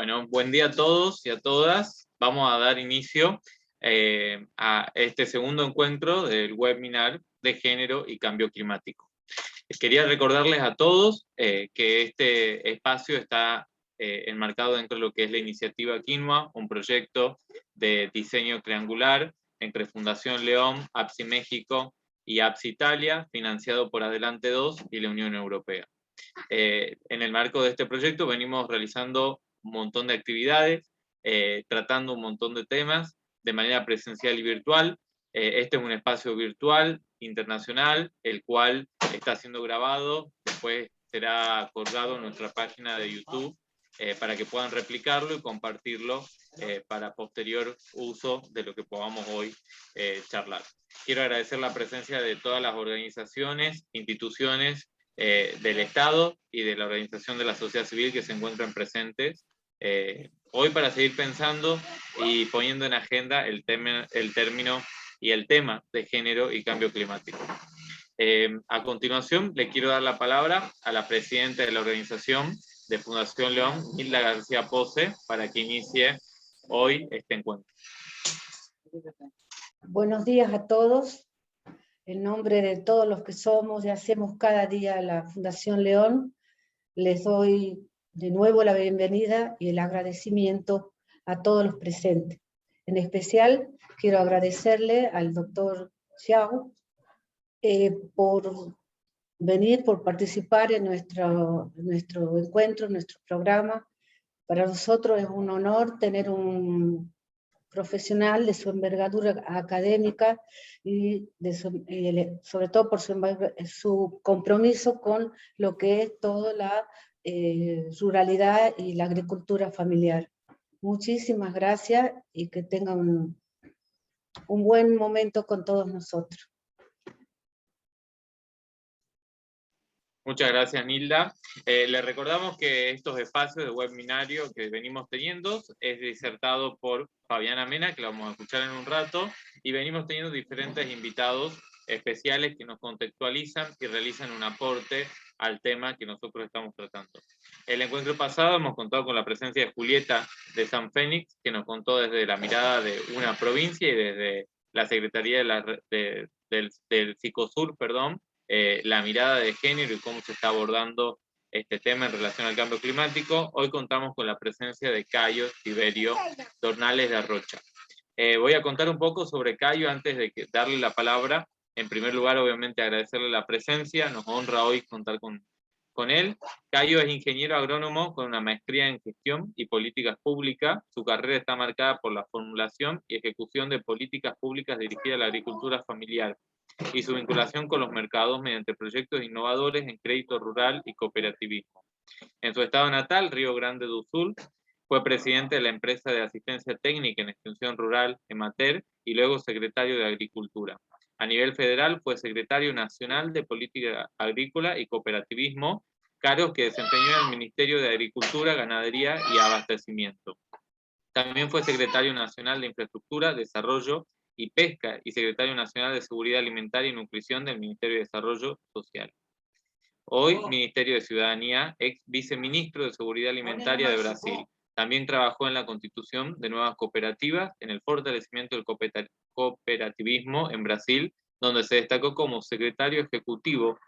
Bueno, buen día a todos y a todas. Vamos a dar inicio a este segundo encuentro del webinar de género y cambio climático. Quería recordarles a todos que este espacio está enmarcado dentro de lo que es la iniciativa Quinoa, un proyecto de diseño triangular entre Fundación León, APSI México y APSI Italia, financiado por Adelante 2 y la Unión Europea. En el marco de este proyecto venimos realizando un montón de actividades, tratando un montón de temas de manera presencial y virtual. Este es un espacio virtual, internacional, el cual está siendo grabado, después será colgado en nuestra página de YouTube para que puedan replicarlo y compartirlo para posterior uso de lo que podamos hoy charlar. Quiero agradecer la presencia de todas las organizaciones, instituciones del Estado y de la organización de la sociedad civil que se encuentran presentes hoy para seguir pensando y poniendo en agenda el término y el tema de género y cambio climático. A continuación, le quiero dar la palabra a la presidenta de la organización de Fundación León, Hilda García Pose, para que inicie hoy este encuentro. Buenos días a todos. En nombre de todos los que somos y hacemos cada día la Fundación León, les doy de nuevo la bienvenida y el agradecimiento a todos los presentes. En especial, quiero agradecerle al doctor Xiao por venir, por participar en nuestro encuentro, en nuestro programa. Para nosotros es un honor tener un profesional de su envergadura académica y sobre todo por su compromiso con lo que es toda la ruralidad y la agricultura familiar. Muchísimas gracias y que tengan un buen momento con todos nosotros. Muchas gracias, Nilda. Le recordamos que estos espacios de webinario que venimos teniendo es disertado por Fabiana Mena, que la vamos a escuchar en un rato, y venimos teniendo diferentes invitados especiales que nos contextualizan y realizan un aporte al tema que nosotros estamos tratando. El encuentro pasado hemos contado con la presencia de Julieta de San Fénix, que nos contó desde la mirada de una provincia y desde la Secretaría del Psicosur, la mirada de género y cómo se está abordando este tema en relación al cambio climático. Hoy contamos con la presencia de Cayo Tiberio Dornales de Arrocha. Voy a contar un poco sobre Cayo antes de darle la palabra. En primer lugar, obviamente, agradecerle la presencia. Nos honra hoy contar con él. Cayo es ingeniero agrónomo con una maestría en gestión y políticas públicas. Su carrera está marcada por la formulación y ejecución de políticas públicas dirigidas a la agricultura familiar y su vinculación con los mercados mediante proyectos innovadores en crédito rural y cooperativismo. En su estado natal, Río Grande do Sul, fue presidente de la empresa de asistencia técnica en extensión rural, EMATER, y luego secretario de Agricultura. A nivel federal fue secretario nacional de Política Agrícola y Cooperativismo, cargos que desempeñó en el Ministerio de Agricultura, Ganadería y Abastecimiento. También fue secretario nacional de Infraestructura, Desarrollo y Pesca y secretario nacional de Seguridad Alimentaria y Nutrición del Ministerio de Desarrollo Social. Hoy, Ministerio de Ciudadanía, ex viceministro de Seguridad Alimentaria de Brasil. También trabajó en la constitución de nuevas cooperativas, en el fortalecimiento del cooperativismo en Brasil, donde se destacó como secretario ejecutivo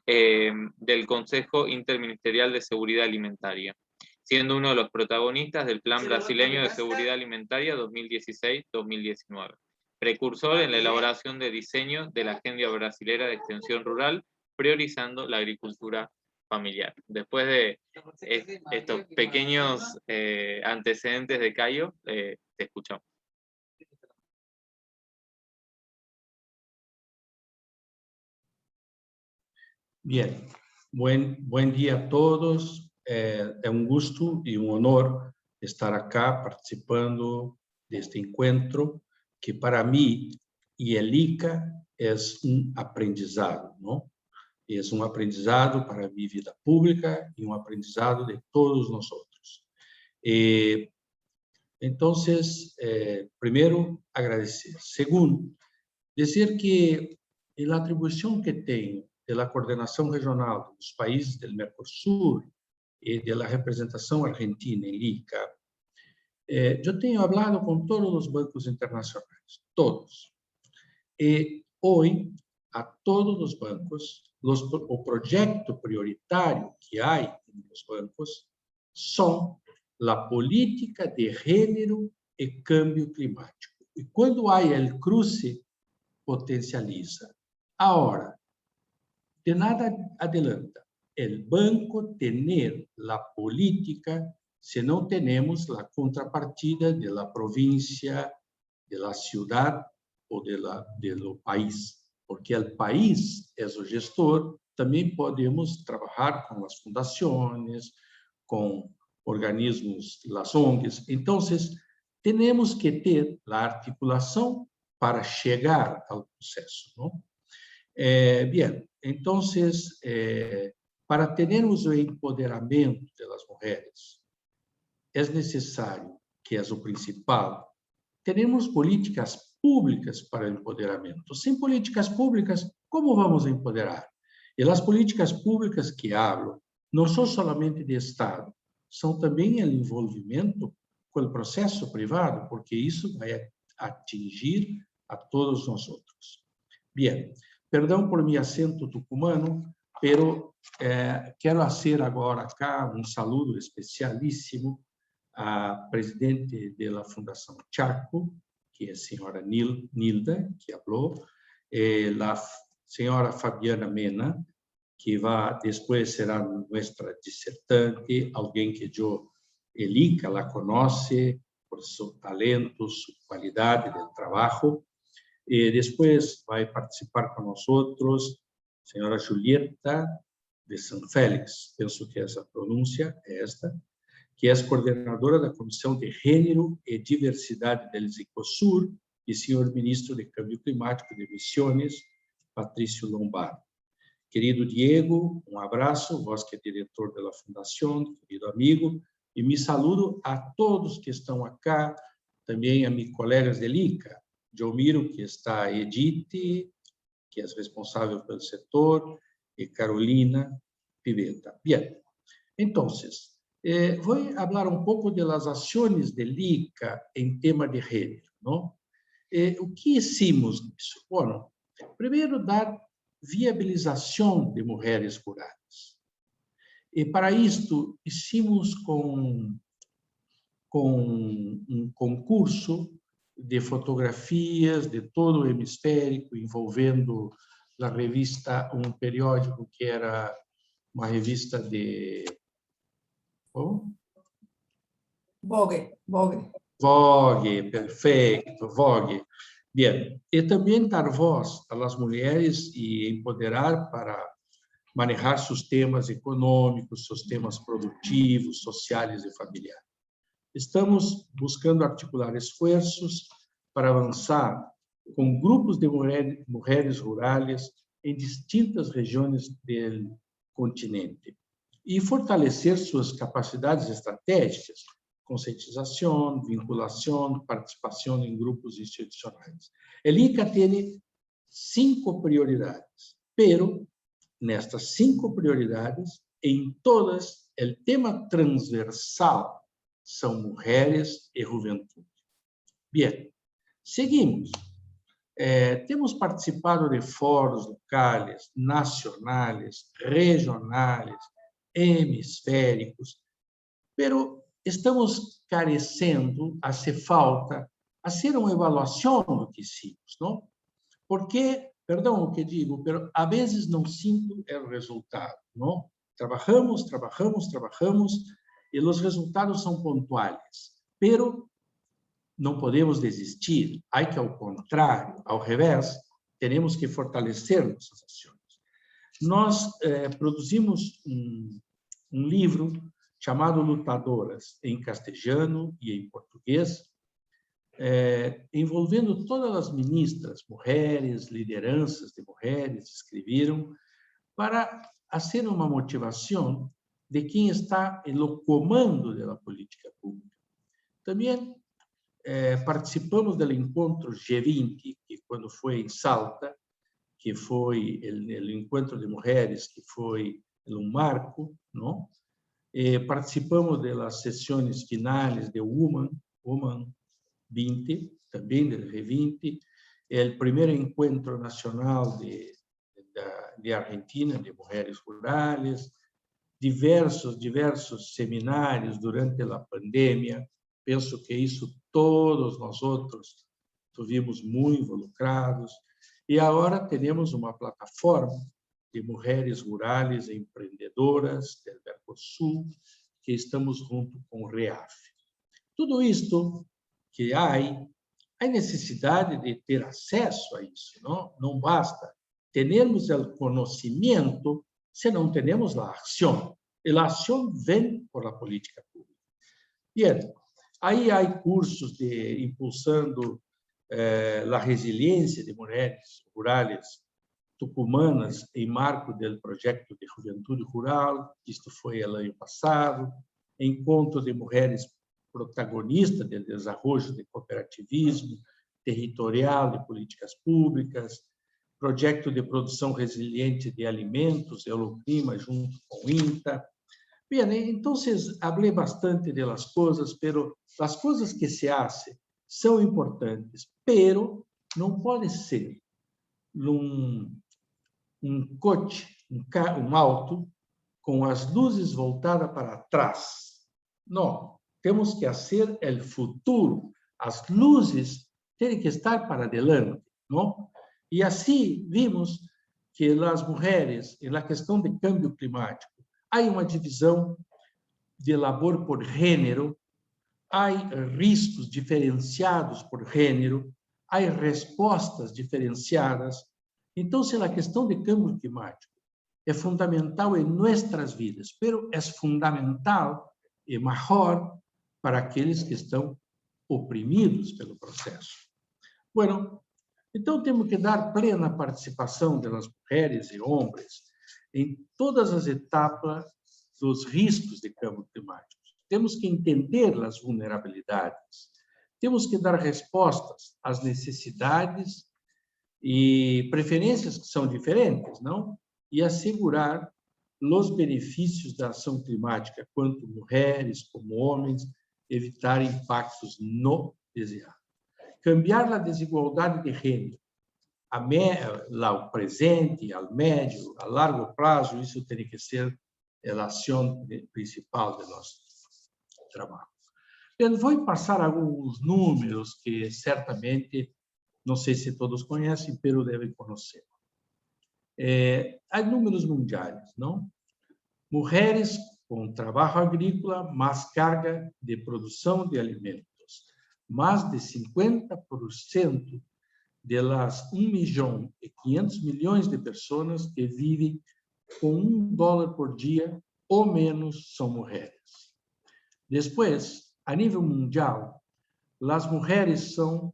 del Consejo Interministerial de Seguridad Alimentaria, siendo uno de los protagonistas del Plan Brasileño de Seguridad Alimentaria 2016-2019. Precursor en la elaboración de diseño de la Agenda Brasilera de Extensión Rural, priorizando la agricultura familiar. Después de estos pequeños antecedentes de Cayo, te escuchamos. Bien, buen día a todos. É um gosto e um honor estar acá participando deste encontro, que para mim e el ICA é um aprendizado, não? É um aprendizado para a minha vida pública e um aprendizado de todos nós outros. Então, primeiro, agradecer. Segundo, dizer que a atribuição que tenho da coordenação regional dos países do Mercosul e da representação argentina em ICA Eu tenho falado com todos os bancos internacionais, todos. E hoje, a todos os bancos, o projeto prioritário que há nos bancos são a política de gênero e câmbio climático. E quando há o cruce, potencializa. Agora, de nada adianta o banco ter a política se não temos a contrapartida da província, da cidade ou do país. Porque o país é o gestor, também podemos trabalhar com as fundações, com organismos, as ONGs. Então, temos que ter a articulação para chegar ao processo, não? Bien, então, para termos o empoderamento das mulheres, é necessário, que é o principal, termos políticas públicas para o empoderamento. Sem políticas públicas, como vamos empoderar? E as políticas públicas que hablo não são somente de Estado, são também o envolvimento com o processo privado, porque isso vai atingir a todos nós outros. Bien, perdão por meu acento tucumano, pero quero fazer agora cá um saludo especialíssimo à presidente da Fundação Chaco, que é a senhora Nilda, que falou, a senhora Fabiana Mena, que depois será nossa dissertante, alguém que eu, Elica, la conhece por seu talento, sua qualidade de trabalho. Depois vai participar com nós outros, senhora Julieta de São Félix, penso que essa pronúncia é esta, que é coordenadora da Comissão de Gênero e Diversidade del Zicosur, e senhor ministro de Câmbio Climático de Missões, Patrício Lombardo. Querido Diego, um abraço, vós que é diretor da Fundação, querido amigo, e me saludo a todos que estão acá, também a meus colegas de LICA, Jomiro, que está Edith, que é responsável pelo setor, e Carolina Pivetta. Bien, então, vou falar um pouco das ações de LICA em tema de gênero, não? O que hicimos nisso? Bom, primeiro, dar viabilização de mulheres rurais. E para isto, hicimos com um concurso de fotografias de todo o hemisférico, envolvendo a revista, um periódico que era uma revista de... Como? Vogue. Vogue, perfeito, Vogue. Bien, e também dar voz às mulheres e empoderar para manejar seus temas econômicos, seus temas produtivos, sociais e familiares. Estamos buscando articular esforços para avançar com grupos de mulheres rurais em distintas regiões do continente e fortalecer suas capacidades estratégicas, conscientização, vinculação, participação em grupos institucionais. El ICA tem 5 prioridades, pero nestas 5 prioridades, em todas, o tema transversal são mulheres e juventude. Bien, seguimos. Temos participado de fóruns locais, nacionais, regionais, hemisféricos, pero estamos carecendo, hace falta, fazer uma avaliação do que hicimos, não? Porque, perdão o que digo, pero a vezes não sinto o resultado, não? Trabalhamos e os resultados são pontuais, pero não podemos desistir, há que, ao contrário, ao revés, temos que fortalecer nossas ações. Nós produzimos um livro chamado Lutadoras, em castelhano e em português, envolvendo todas as ministras, mulheres, lideranças de mulheres, escreveram, para fazer uma motivação de quem está no comando da política pública. Também participamos do encontro G20, que quando foi em Salta, que foi o encontro de mulheres, que foi um marco, não? Participamos das sessões finais de Women Woman 20, também do G20, o primeiro encontro nacional de Argentina, de mulheres rurais, diversos seminários durante a pandemia. Penso que isso todos nós outros estivemos muito involucrados. E agora temos uma plataforma de mulheres rurais e empreendedoras do Mercosul, que estamos junto com o REAF. Tudo isto que há necessidade de ter acesso a isso, não basta termos o conhecimento se não temos a ação. E a ação vem por a política pública. Bien, aí há cursos de impulsando a resiliência de mulheres rurais tucumanas em marco do projeto de Juventude Rural. Isto foi o ano passado. Encontro de mulheres protagonistas do desenvolvimento de cooperativismo territorial de políticas públicas, projeto de produção resiliente de alimentos, Euroclima, junto com o INTA. Bem, então, falei bastante das coisas, pero as coisas que se fazem são importantes, pero não pode ser coche, auto, com as luzes voltadas para trás. Não, temos que fazer o futuro. As luzes têm que estar para adelante, não? E assim vimos que as mulheres, na questão de câmbio climático, há uma divisão de labor por gênero, há riscos diferenciados por gênero, há respostas diferenciadas. Então, se a questão de câmbio climático é fundamental em nossas vidas, pero é fundamental e maior para aqueles que estão oprimidos pelo processo. Bueno, então temos que dar plena participação das mulheres e homens em todas as etapas dos riscos de câmbio climático. Temos que entender as vulnerabilidades, temos que dar respostas às necessidades e preferências que são diferentes, não? E assegurar os benefícios da ação climática, quanto mulheres como homens, evitar impactos não desejados. Cambiar a desigualdade de gênero, ao presente, ao médio, a largo prazo, isso tem que ser a ação principal do nosso trabalho. Eu vou passar alguns números que certamente, não sei se todos conhecem, mas devem conhecer. Há números mundiais, não? Mulheres com trabalho agrícola, mais carga de produção de alimentos. Mais de 50% das 1.500.000 milhões de pessoas que vivem com $1 por dia ou menos são mulheres. Depois, a nível mundial, as mulheres são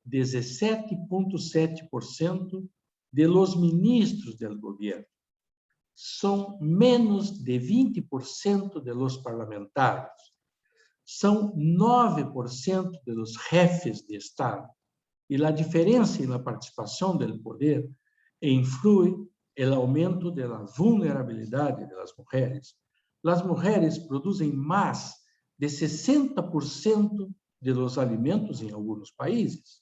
17,7% de los ministros do governo. São menos de 20% de los parlamentares. São 9% de los jefes de Estado. E a diferença na participação do poder influi o aumento da vulnerabilidade das mulheres. As mulheres produzem mais de 60% de los alimentos em alguns países.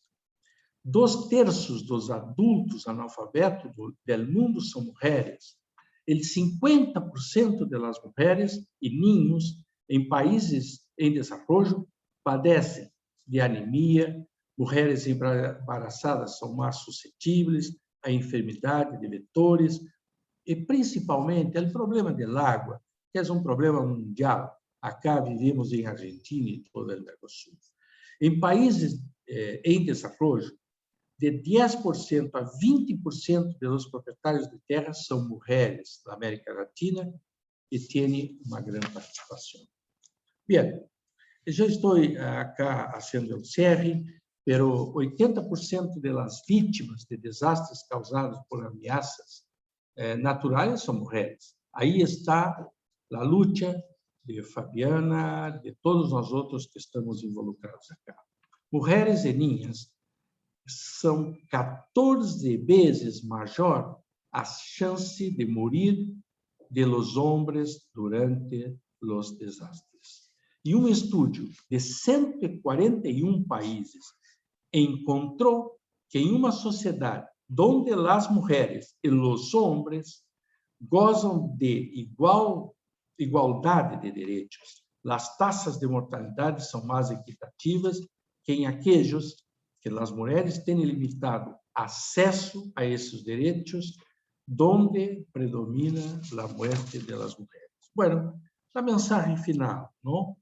2/3 dos adultos analfabetos do mundo são mulheres. El 50% das mulheres e ninhos em países em desenvolvimento padecem de anemia. Mulheres embaraçadas são mais suscetíveis à enfermidade de vetores e, principalmente, o problema da água, que é problema mundial. Acá vivemos em Argentina e todo o Mercosul. Em países em desenvolvimento, de 10% a 20% dos proprietários de terra são mulheres na América Latina e têm uma grande participação. Bem, eu estou acá fazendo o cierre, pero 80% das vítimas de desastres causados por ameaças naturais são mulheres. Aí está a luta de Fabiana, de todos nós outros que estamos involucrados acá. Mulheres e ninhas são 14 vezes maior a chance de morir de los hombres durante los desastres. E um estudo de 141 países encontrou que em uma sociedade onde as mulheres e os homens gozam de igualdade de direitos, as taxas de mortalidade são mais equitativas que em aqueles que as mulheres têm limitado acesso a esses direitos, donde predomina a morte das mulheres. Bueno, a mensagem final, não?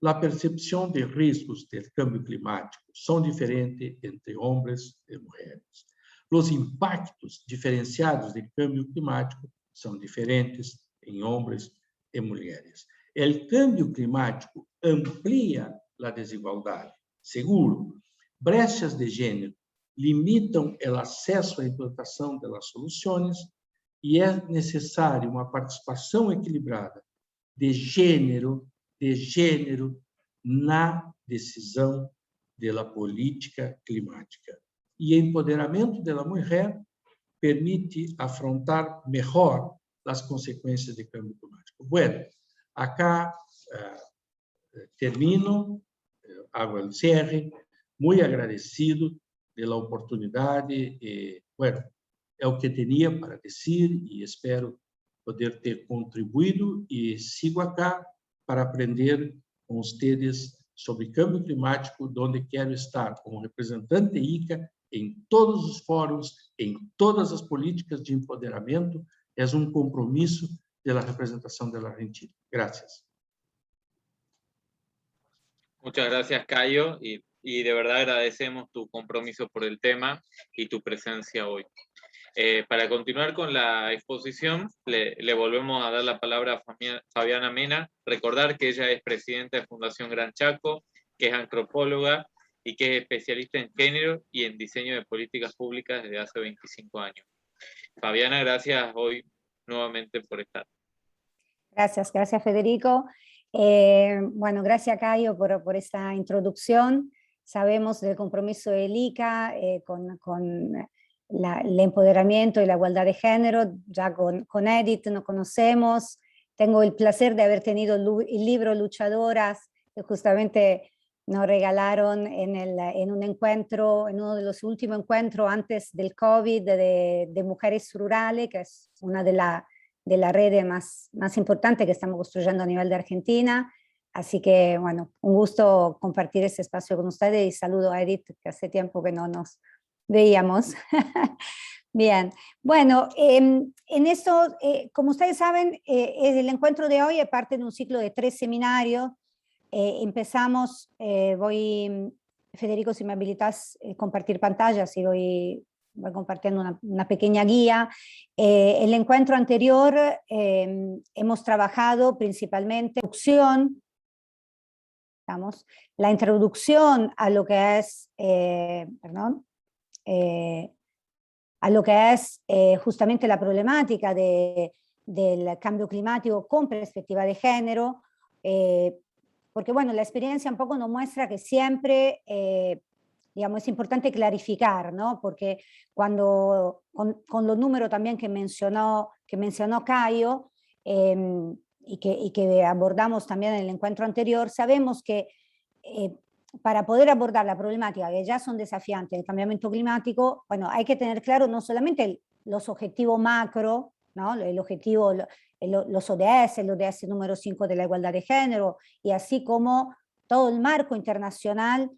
A percepção de riscos do cambio climático são diferentes entre homens e mulheres. Os impactos diferenciados do cambio climático são diferentes em homens e mulheres. O cambio climático amplia a desigualdade, seguro. Brechas de gênero limitam o acesso à implantação das soluções e é necessário uma participação equilibrada de gênero na decisão da política climática. E o empoderamento da mulher permite afrontar melhor as consequências do cambio climático. Bueno, acá termino, hago el cierre, muito agradecido pela oportunidade. Bueno, é o que tinha para dizer e espero poder ter contribuído e sigo acá para aprender com vocês sobre cambio climático, onde quero estar como representante ICA em todos os fóruns, em todas as políticas de empoderamento. É um compromisso da representação da Argentina. Gracias. Muchas gracias, Caio, y de verdad agradecemos tu compromiso por el tema y tu presencia hoy. Para continuar con la exposición, le volvemos a dar la palabra a Fabiana Mena. Recordar que ella es presidenta de Fundación Gran Chaco, que es antropóloga y que es especialista en género y en diseño de políticas públicas desde hace 25 años. Fabiana, gracias hoy nuevamente por estar. Gracias Federico. Bueno, gracias Caio por esta introducción. Sabemos del compromiso del ICA con el empoderamiento y la igualdad de género. Ya con Edith nos conocemos. Tengo el placer de haber tenido el libro Luchadoras, que justamente nos regalaron en un encuentro, en uno de los últimos encuentros antes del COVID de mujeres rurales, que es una de la red más importante que estamos construyendo a nivel de Argentina. Así que, bueno, un gusto compartir este espacio con ustedes y saludo a Edith, que hace tiempo que no nos veíamos. Bien, bueno, en esto, como ustedes saben, el encuentro de hoy es parte de un ciclo de 3 seminarios. Empezamos, Federico, si me habilitas compartir pantallas, y voy compartiendo una pequeña guía. El encuentro anterior hemos trabajado principalmente la introducción a lo que es, a lo que es justamente la problemática del cambio climático con perspectiva de género, porque bueno, la experiencia un poco nos muestra que siempre digamos, es importante clarificar, ¿no? Porque cuando, con los números también que mencionó Caio, y que abordamos también en el encuentro anterior, sabemos que para poder abordar la problemática que ya son desafiantes del cambiamiento climático, bueno, hay que tener claro no solamente los objetivos macro, ¿no? El objetivo, los ODS, el ODS número 5 de la igualdad de género, y así como todo el marco internacional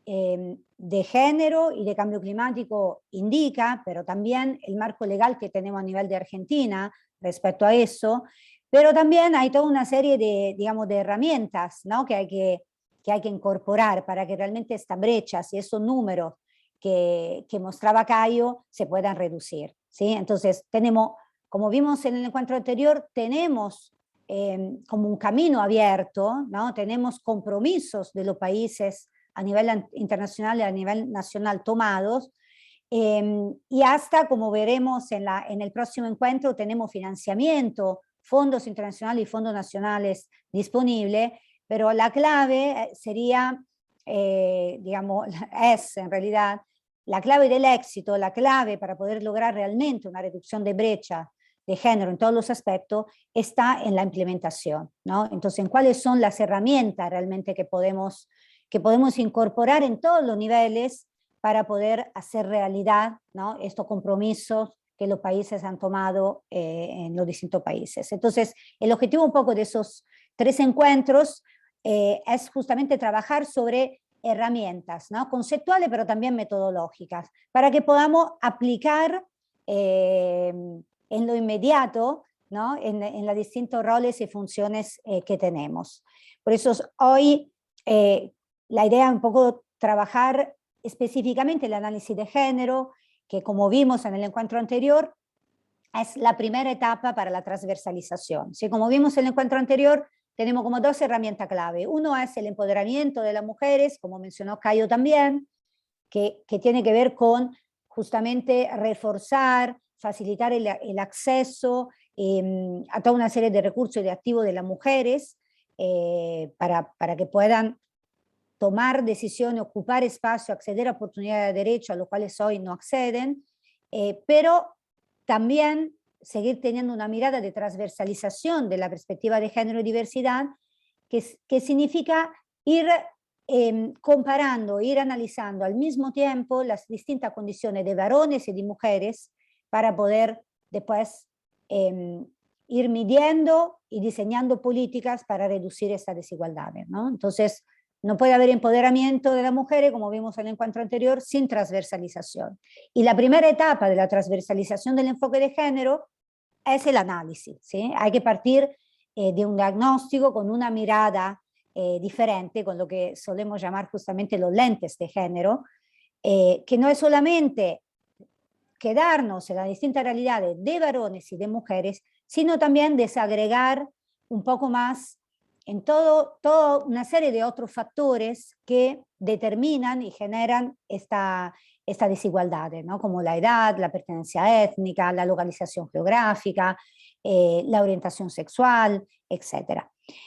de género y de cambio climático indica, pero también el marco legal que tenemos a nivel de Argentina respecto a eso, pero también hay toda una serie de, digamos, de herramientas, ¿no? que hay que incorporar para que realmente estas brechas y esos números que mostraba Caio se puedan reducir, ¿sí? Entonces tenemos, como vimos en el encuentro anterior, tenemos como un camino abierto, ¿no? Tenemos compromisos de los países a nivel internacional y a nivel nacional tomados, y hasta, como veremos en el próximo encuentro, tenemos financiamiento, fondos internacionales y fondos nacionales disponibles, pero la clave sería, digamos, es en realidad la clave del éxito, la clave para poder lograr realmente una reducción de brecha de género en todos los aspectos está en la implementación, ¿no? Entonces, en cuáles son las herramientas realmente que podemos incorporar en todos los niveles para poder hacer realidad, ¿no?, estos compromisos que los países han tomado en los distintos países. Entonces, el objetivo un poco de esos 3 encuentros es justamente trabajar sobre herramientas, ¿no?, conceptuales, pero también metodológicas, para que podamos aplicar en lo inmediato, ¿no?, en los distintos roles y funciones que tenemos. Por eso hoy la idea es un poco trabajar específicamente el análisis de género, que como vimos en el encuentro anterior, es la primera etapa para la transversalización. ¿Sí? Como vimos en el encuentro anterior, tenemos como 2 herramientas clave. Uno es el empoderamiento de las mujeres, como mencionó Caio también, que tiene que ver con justamente reforzar, facilitar el acceso a toda una serie de recursos y de activos de las mujeres para que puedan tomar decisiones, ocupar espacio, acceder a oportunidades de derecho a los cuales hoy no acceden, pero también seguir teniendo una mirada de transversalización de la perspectiva de género y diversidad, que significa ir comparando, ir analizando al mismo tiempo las distintas condiciones de varones y de mujeres para poder después ir midiendo y diseñando políticas para reducir estas desigualdades, ¿no? Entonces, no puede haber empoderamiento de las mujeres, como vimos en el encuentro anterior, sin transversalización. Y la primera etapa de la transversalización del enfoque de género es el análisis, ¿sí? Hay que partir de un diagnóstico con una mirada diferente, con lo que solemos llamar justamente los lentes de género, que no es solamente quedarnos en las distintas realidades de varones y de mujeres, sino también desagregar un poco más en toda una serie de otros factores que determinan y generan esta desigualdad, ¿no? Como la edad, la pertenencia étnica, la localización geográfica, la orientación sexual, etc.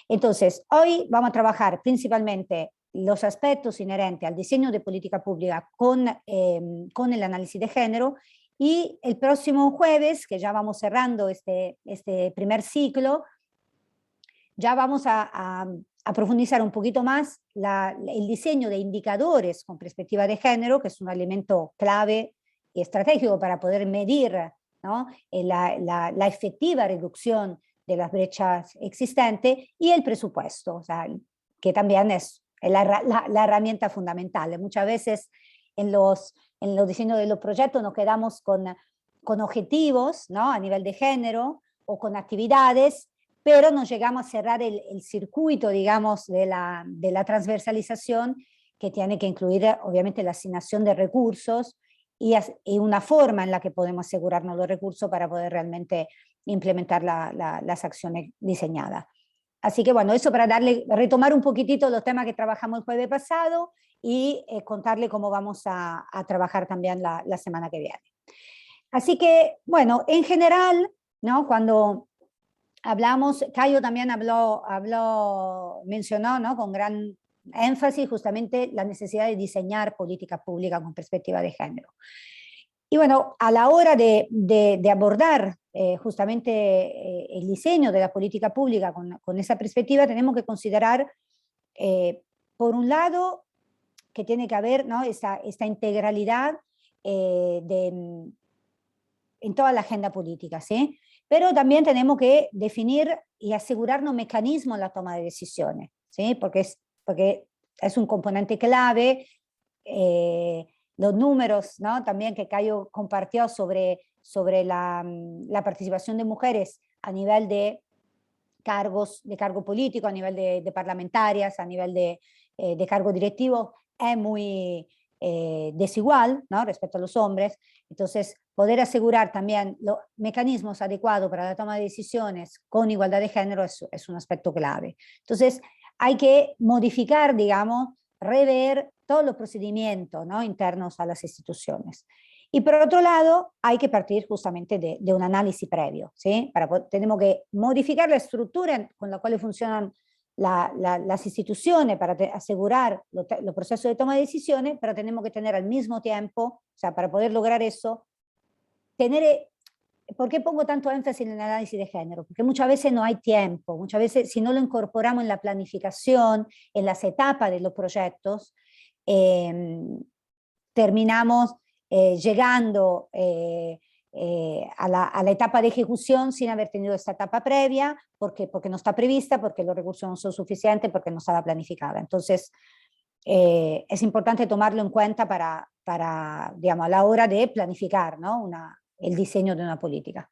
Entonces, hoy vamos a trabajar principalmente los aspectos inherentes al diseño de política pública con el análisis de género, y el próximo jueves, que ya vamos cerrando este primer ciclo, ya vamos a profundizar un poquito más el diseño de indicadores con perspectiva de género, que es un elemento clave y estratégico para poder medir, ¿no?, la efectiva reducción de las brechas existentes, y el presupuesto, o sea, que también es la herramienta fundamental. Muchas veces en los diseños de los proyectos nos quedamos con objetivos, ¿no?, a nivel de género o con actividades, pero no llegamos a cerrar el circuito, digamos, de la transversalización, que tiene que incluir obviamente la asignación de recursos y una forma en la que podemos asegurarnos los recursos para poder realmente implementar las acciones diseñadas. Así que bueno, eso para retomar un poquitito los temas que trabajamos el jueves pasado y contarle cómo vamos a trabajar también la semana que viene. Así que, bueno, en general, ¿no?, cuando hablamos, Caio también mencionó, ¿no?, con gran énfasis justamente la necesidad de diseñar políticas públicas con perspectiva de género. Y bueno, a la hora de abordar justamente el diseño de la política pública con esa perspectiva, tenemos que considerar, por un lado, que tiene que haber, ¿no?, esta integralidad en toda la agenda política, ¿sí? Pero también tenemos que definir y asegurarnos mecanismos en la toma de decisiones, ¿sí? Porque es un componente clave. Los números, ¿no?, también que Caio compartió sobre la participación de mujeres a nivel de cargo político, a nivel de parlamentarias, a nivel de cargo directivo, es muy desigual, ¿no?, respecto a los hombres. Entonces, poder asegurar también los mecanismos adecuados para la toma de decisiones con igualdad de género es un aspecto clave. Entonces, hay que modificar, digamos, rever todos los procedimientos, ¿no?, internos a las instituciones. Y por otro lado, hay que partir justamente de un análisis previo, ¿sí? Tenemos que modificar la estructura con la cual funcionan las instituciones para asegurar los procesos de toma de decisiones, pero tenemos que tener al mismo tiempo, o sea, para poder lograr eso, ¿por qué pongo tanto énfasis en el análisis de género? Porque muchas veces no hay tiempo, muchas veces si no lo incorporamos en la planificación, en las etapas de los proyectos, terminamos llegando a la etapa de ejecución sin haber tenido esta etapa previa, porque no está prevista, porque los recursos no son suficientes, porque no estaba planificada. Entonces, es importante tomarlo en cuenta para digamos, a la hora de planificar, ¿no? El diseño de una política.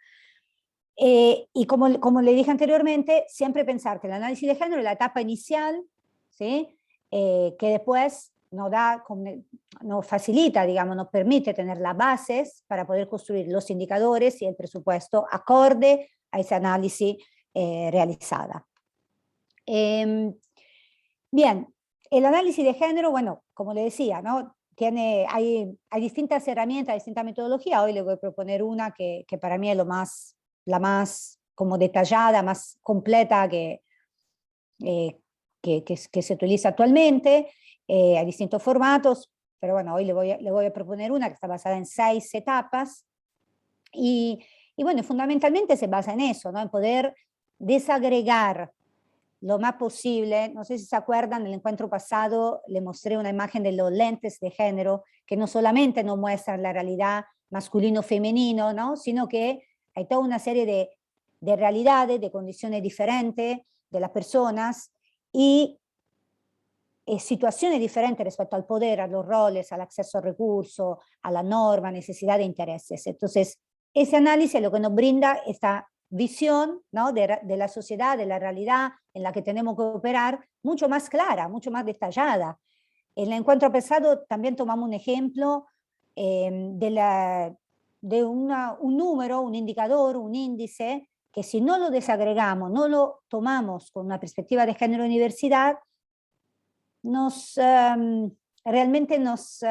Y como le dije anteriormente, siempre pensar que el análisis de género es la etapa inicial, ¿sí? Que después nos facilita, digamos, nos permite tener las bases para poder construir los indicadores y el presupuesto acorde a ese análisis realizada. Bien, el análisis de género, bueno, como le decía, ¿no? Hay distintas herramientas, distintas metodologías. Hoy le voy a proponer una que para mí es la más como detallada, más completa que se utiliza actualmente. Hay distintos formatos, pero bueno, hoy le voy a proponer una que está basada en 6 etapas. Y bueno, fundamentalmente se basa en eso, ¿no? En poder desagregar lo más posible. No sé si se acuerdan, en el encuentro pasado le mostré una imagen de los lentes de género, que no solamente nos muestran la realidad masculino-femenino, ¿no? Sino que hay toda una serie de realidades, de condiciones diferentes de las personas y situaciones diferentes respecto al poder, a los roles, al acceso al recurso, a la norma, necesidad de intereses. Entonces, ese análisis es lo que nos brinda esta visión, ¿no? de la sociedad, de la realidad en la que tenemos que operar, mucho más clara, mucho más detallada. En el encuentro pasado también tomamos un ejemplo de un número, un indicador, un índice, que si no lo desagregamos, no lo tomamos con una perspectiva de género y diversidad, realmente nos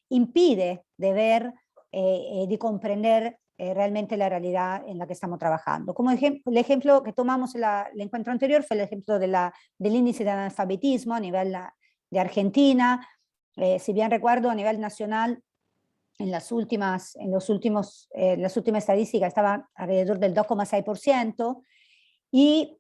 impide de ver, de comprender realmente la realidad en la que estamos trabajando. Como el ejemplo que tomamos en el encuentro anterior fue el ejemplo del índice de analfabetismo a nivel de Argentina. Si bien recuerdo, a nivel nacional, en las últimas estadísticas estaba alrededor del 2,6%, y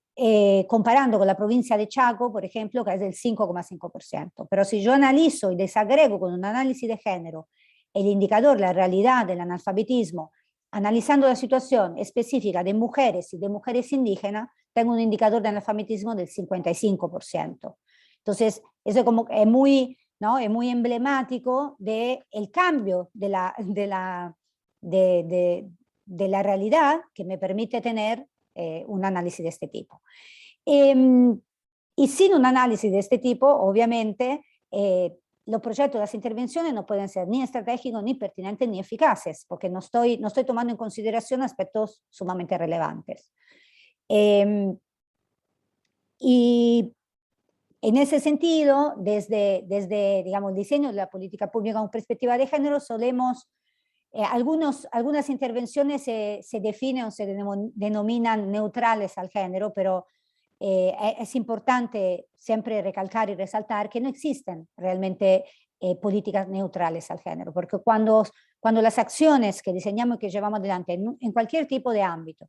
comparando con la provincia de Chaco, por ejemplo, que es del 5,5%. Pero si yo analizo y desagrego con un análisis de género el indicador, la realidad del analfabetismo, analizando la situación específica de mujeres y de mujeres indígenas, tengo un indicador de analfabetismo del 55%. Entonces, eso es muy, ¿no? Es muy emblemático del cambio de la realidad que me permite tener un análisis de este tipo. Y sin un análisis de este tipo, obviamente, los proyectos, las intervenciones no pueden ser ni estratégicos, ni pertinentes, ni eficaces, porque no estoy tomando en consideración aspectos sumamente relevantes. Y en ese sentido, desde digamos, el diseño de la política pública con perspectiva de género, solemos, algunas intervenciones se definen o se denominan neutrales al género, pero es importante siempre recalcar y resaltar que no existen realmente políticas neutrales al género, porque cuando las acciones que diseñamos y que llevamos adelante en cualquier tipo de ámbito,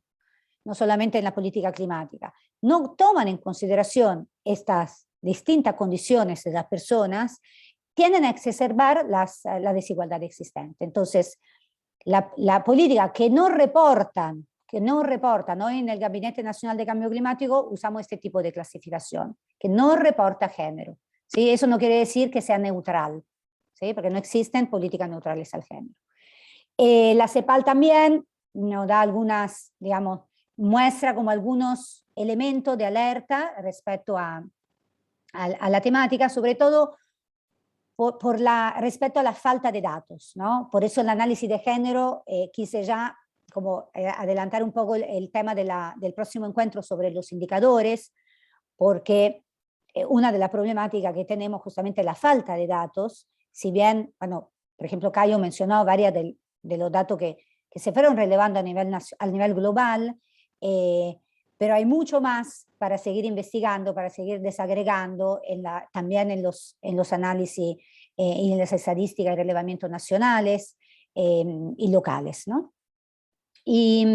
no solamente en la política climática, no toman en consideración estas distintas condiciones de las personas, tienden a exacerbar la desigualdad existente. Entonces, la política que no reportan, ¿no? En el Gabinete Nacional de Cambio Climático usamos este tipo de clasificación, que no reporta género, ¿sí? Eso no quiere decir que sea neutral, ¿sí? Porque no existen políticas neutrales al género. La CEPAL también nos da algunas, digamos, muestra como algunos elementos de alerta respecto a la temática, sobre todo respecto a la falta de datos, ¿no? Por eso el análisis de género quise ya como adelantar un poco el tema del próximo encuentro sobre los indicadores, porque una de las problemáticas que tenemos justamente es la falta de datos. Si bien, bueno, por ejemplo, Cayo mencionó varias de los datos que se fueron relevando a nivel global, pero hay mucho más para seguir investigando, para seguir desagregando también en los análisis y en las estadísticas y relevamientos nacionales y locales, ¿no? Y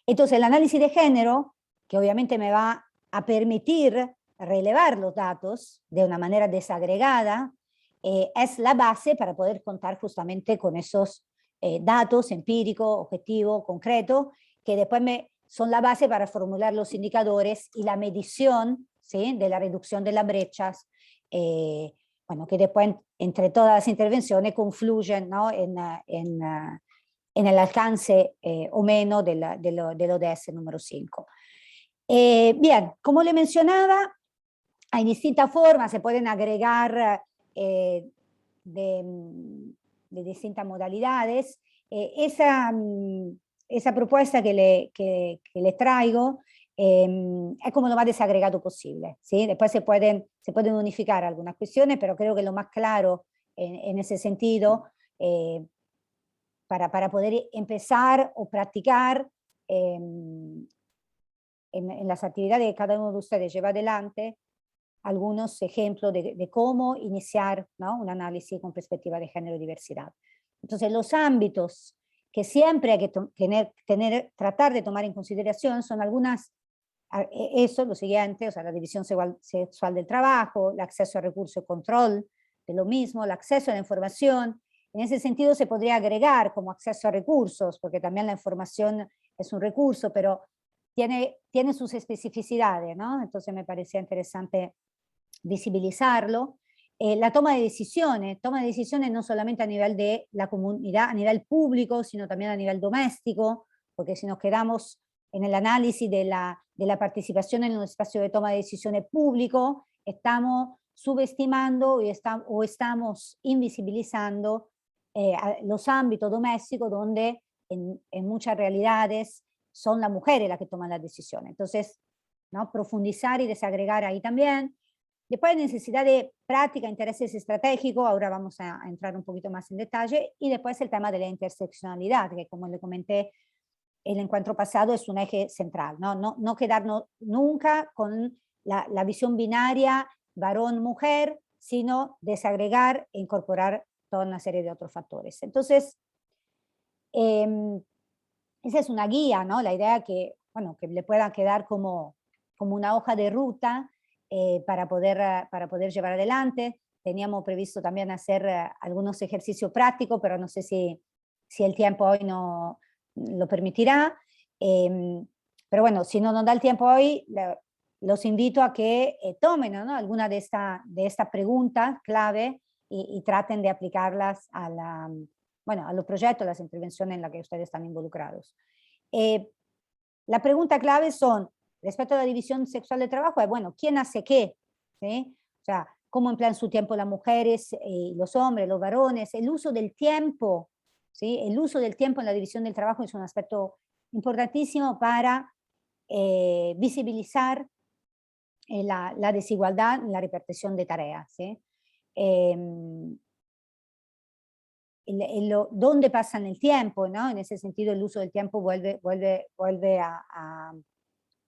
entonces el análisis de género, que obviamente me va a permitir relevar los datos de una manera desagregada, es la base para poder contar justamente con esos datos empíricos, objetivos, concretos, que después son la base para formular los indicadores y la medición, ¿sí?, de la reducción de las brechas, bueno, que después entre todas las intervenciones confluyen, ¿no?, en el alcance o menos del ODS número 5. Bien, como le mencionaba, hay distintas formas, se pueden agregar de distintas modalidades. Esa propuesta que les traigo es como lo más desagregado posible, ¿sí? Después se pueden unificar algunas cuestiones, pero creo que lo más claro en ese sentido, para poder empezar o practicar en las actividades que cada uno de ustedes lleva adelante, algunos ejemplos de cómo iniciar, ¿no?, un análisis con perspectiva de género y diversidad. Entonces, los ámbitos que siempre hay que tratar de tomar en consideración son algunas, eso, lo siguiente, o sea, la división sexual del trabajo, el acceso a recursos y control de lo mismo, el acceso a la información. En ese sentido se podría agregar como acceso a recursos, porque también la información es un recurso, pero tiene sus especificidades, ¿no? Entonces me parecía interesante visibilizarlo. La toma de decisiones no solamente a nivel de la comunidad, a nivel público, sino también a nivel doméstico, porque si nos quedamos en el análisis de la participación en un espacio de toma de decisiones público, estamos subestimando o estamos invisibilizando los ámbitos domésticos donde en muchas realidades son las mujeres las que toman las decisiones. Entonces, ¿no?, profundizar y desagregar ahí también. Después hay necesidad de práctica, intereses estratégicos, ahora vamos a entrar un poquito más en detalle, y después el tema de la interseccionalidad, que como le comenté, el encuentro pasado es un eje central, no quedarnos nunca con la visión binaria varón-mujer, sino desagregar e incorporar toda una serie de otros factores. Entonces, esa es una guía, ¿no? La idea que, bueno, que le pueda quedar como una hoja de ruta para poder llevar adelante. Teníamos previsto también hacer algunos ejercicios prácticos, pero no sé si el tiempo hoy no lo permitirá. Pero bueno, si no nos da el tiempo hoy, los invito a que tomen, ¿no?, alguna de estas preguntas clave y traten de aplicarlas a los proyectos, a las intervenciones en las que ustedes están involucrados. La pregunta clave son, respecto a la división sexual del trabajo, es, bueno, ¿quién hace qué? ¿Sí? O sea, ¿cómo emplean su tiempo las mujeres y los hombres, los varones? El uso del tiempo, ¿sí? El uso del tiempo en la división del trabajo es un aspecto importantísimo para visibilizar la desigualdad en la repartición de tareas, ¿sí? ¿Dónde pasan el tiempo, ¿no? En ese sentido, el uso del tiempo vuelve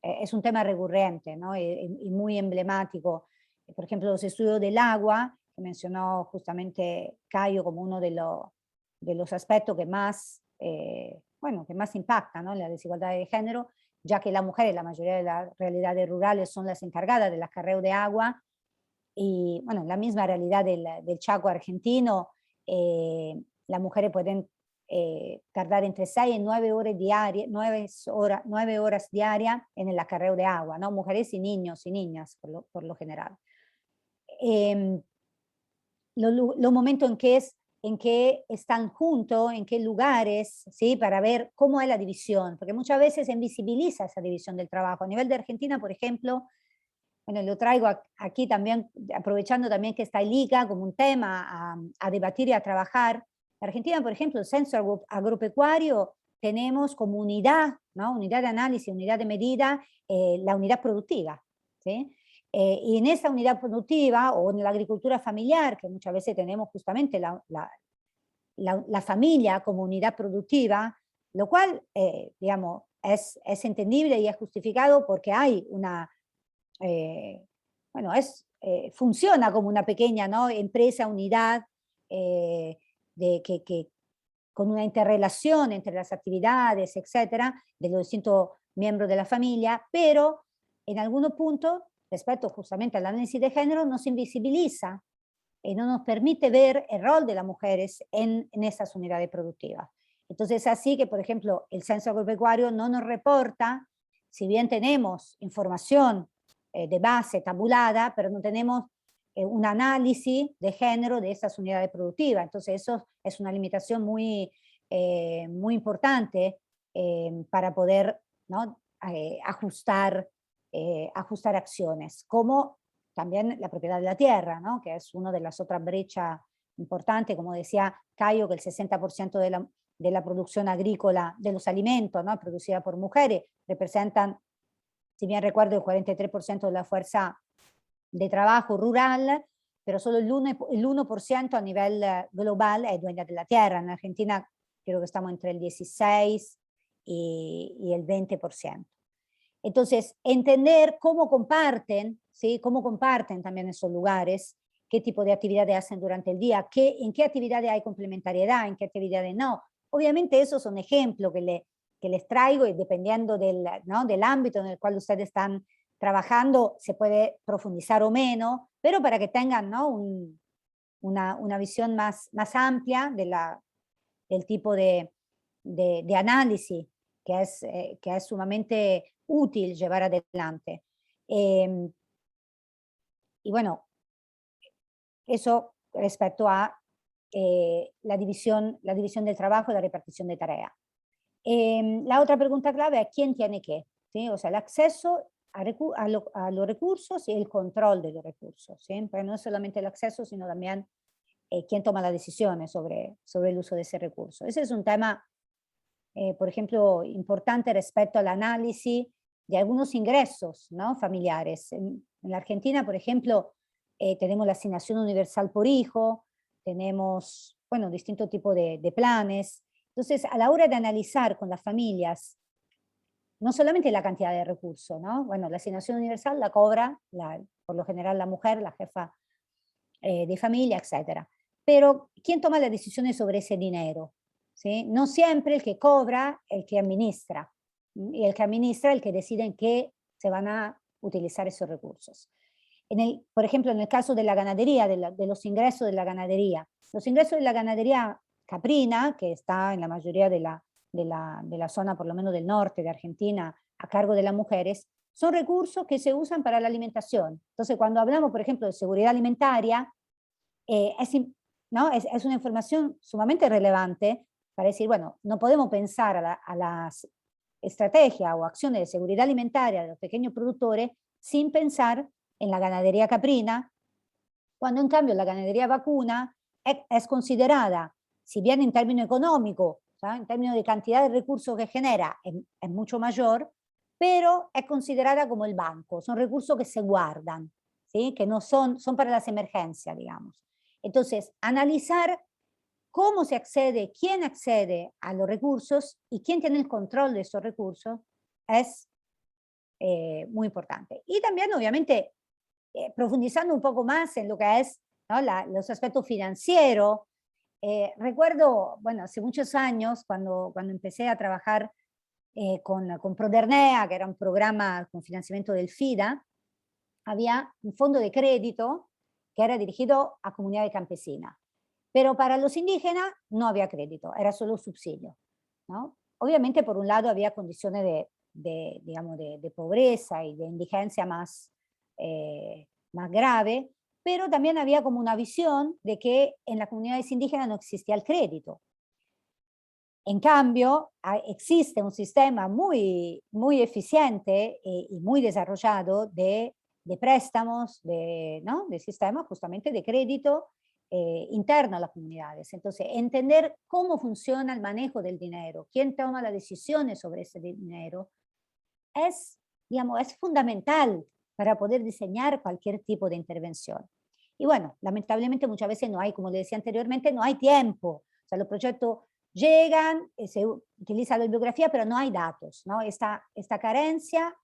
es un tema recurrente, ¿no?, y muy emblemático. Por ejemplo, los estudios del agua, que mencionó justamente Caio como uno de los aspectos que más, que más impactan, ¿no?, en la desigualdad de género, ya que las mujeres, la mayoría de las realidades rurales, son las encargadas del acarreo de agua, y bueno, en la misma realidad del Chaco argentino, las mujeres pueden tardar entre 6 y 9 horas diarias, 9 horas diarias en el acarreo de agua, ¿no? Mujeres y niños y niñas, por lo general. Los momentos en que están juntos, en qué lugares, ¿sí?, para ver cómo es la división, porque muchas veces se invisibiliza esa división del trabajo. A nivel de Argentina, por ejemplo, bueno, lo traigo aquí también, aprovechando también que está el ICA como un tema a debatir y a trabajar. En Argentina, por ejemplo, el censo agropecuario, tenemos como unidad, ¿no?, unidad de análisis, unidad de medida, la unidad productiva, ¿sí? Y en esa unidad productiva, o en la agricultura familiar, que muchas veces tenemos justamente la familia como unidad productiva, lo cual, digamos, es entendible y es justificado porque hay una... funciona como una pequeña, ¿no?, empresa, unidad, que con una interrelación entre las actividades, etcétera, de los distintos miembros de la familia, pero en algunos puntos, respecto justamente al análisis de género, nos invisibiliza y no nos permite ver el rol de las mujeres en esas unidades productivas. Entonces, así que, por ejemplo, el censo agropecuario no nos reporta, si bien tenemos información de base tabulada, pero no tenemos un análisis de género de esas unidades productivas. Entonces, eso es una limitación muy, muy importante para poder, ¿no?, ajustar acciones, como también la propiedad de la tierra, ¿no?, que es una de las otras brechas importantes, como decía Caio, que el 60% de la producción agrícola, de los alimentos, ¿no?, producida por mujeres, representan, si bien recuerdo, el 43% de la fuerza de trabajo rural, pero solo el 1% a nivel global es dueña de la tierra. En Argentina creo que estamos entre el 16 y el 20%. Entonces, entender cómo comparten, ¿sí?, cómo comparten también esos lugares, qué tipo de actividades hacen durante el día, en qué actividades hay complementariedad, en qué actividades no. Obviamente esos son ejemplos que les traigo, y dependiendo del, ¿no?, del ámbito en el cual ustedes están trabajando, se puede profundizar o menos, pero para que tengan, ¿no?, una visión más amplia del tipo de análisis que es sumamente útil llevar adelante. Y bueno, eso respecto a la división del trabajo y la repartición de tareas. La otra pregunta clave es quién tiene qué, ¿sí? O sea, el acceso a los recursos y el control de los recursos, ¿sí? Pero no solamente el acceso, sino también quién toma las decisiones sobre el uso de ese recurso. Ese es un tema, por ejemplo, importante respecto al análisis de algunos ingresos, ¿no?, familiares. En la Argentina, por ejemplo, tenemos la asignación universal por hijo, tenemos, bueno, distintos tipos de planes. Entonces, a la hora de analizar con las familias, no solamente la cantidad de recursos, ¿no? Bueno, la asignación universal la cobra, por lo general, la mujer, la jefa de familia, etc. Pero, ¿quién toma las decisiones sobre ese dinero? ¿Sí? No siempre el que cobra, el que administra. Y el que administra, el que decide en qué se van a utilizar esos recursos. Por ejemplo, en el caso de la ganadería, de los ingresos de la ganadería. Los ingresos de la ganadería caprina, que está en la mayoría de la zona, por lo menos del norte de Argentina, a cargo de las mujeres, son recursos que se usan para la alimentación. Entonces, cuando hablamos, por ejemplo, de seguridad alimentaria, ¿no?, es una información sumamente relevante para decir, bueno, no podemos pensar a las estrategias o acciones de seguridad alimentaria de los pequeños productores sin pensar en la ganadería caprina, cuando en cambio la ganadería vacuna es considerada, si bien en términos económicos, ¿sabes?, en términos de cantidad de recursos que genera, es mucho mayor, pero es considerada como el banco, son recursos que se guardan, ¿sí?, que no son para las emergencias, digamos. Entonces, analizar cómo se accede, quién accede a los recursos y quién tiene el control de esos recursos es muy importante. Y también, obviamente, profundizando un poco más en lo que es, ¿no?, los aspectos financieros. Recuerdo, bueno, hace muchos años, cuando empecé a trabajar con Prodernea, que era un programa con financiamiento del FIDA, había un fondo de crédito que era dirigido a comunidades campesinas. Pero para los indígenas no había crédito, era solo subsidio, ¿no? Obviamente, por un lado, había condiciones digamos, de pobreza y de indigencia más grave, pero también había como una visión de que en las comunidades indígenas no existía el crédito. En cambio, existe un sistema muy, muy eficiente y muy desarrollado de préstamos, ¿no?, de sistemas justamente de crédito interno a las comunidades. Entonces, entender cómo funciona el manejo del dinero, quién toma las decisiones sobre ese dinero, digamos, es fundamental para poder diseñar cualquier tipo de intervención. Y bueno, lamentablemente muchas veces no hay, como le decía anteriormente, no hay tiempo. O sea, los proyectos llegan, se utiliza la bibliografía, pero no hay datos, ¿no? Esta carencia